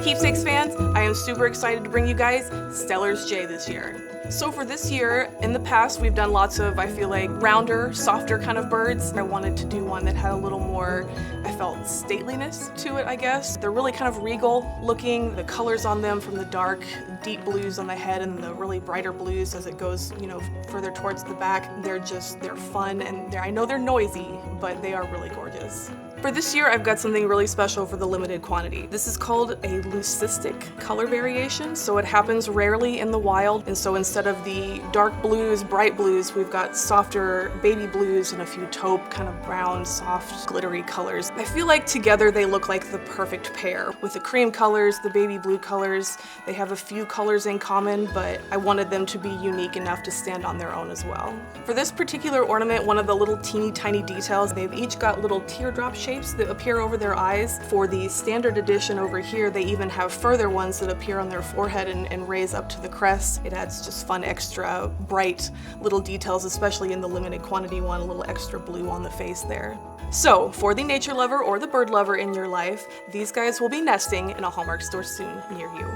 Keepsakes fans, I am super excited to bring you guys Stellar's J this year. So for this year, in the past we've done lots of, I feel like, rounder, softer kind of birds. I wanted to do one that had a little more, I felt, stateliness to it, I guess. They're really kind of regal looking. The colors on them, from the dark, deep blues on the head and the really brighter blues as it goes, you know, further towards the back. They're fun, and I know they're noisy, but they are really gorgeous. For this year, I've got something really special for the limited quantity. This is called a Leucistic color variation, so it happens rarely in the wild, and so instead of the dark blues, bright blues, we've got softer baby blues and a few taupe, kind of brown, soft, glittery colors. I feel like together they look like the perfect pair. With the cream colors, the baby blue colors, they have a few colors in common, but I wanted them to be unique enough to stand on their own as well. For this particular ornament, one of the little teeny tiny details, they've each got little teardrop shapes that appear over their eyes. For the standard edition over here, they even have further ones that appear on their forehead and raise up to the crest. It adds just fun, extra bright little details, especially in the limited quantity one, a little extra blue on the face there. So, for the nature lover or the bird lover in your life, these guys will be nesting in a Hallmark store soon near you.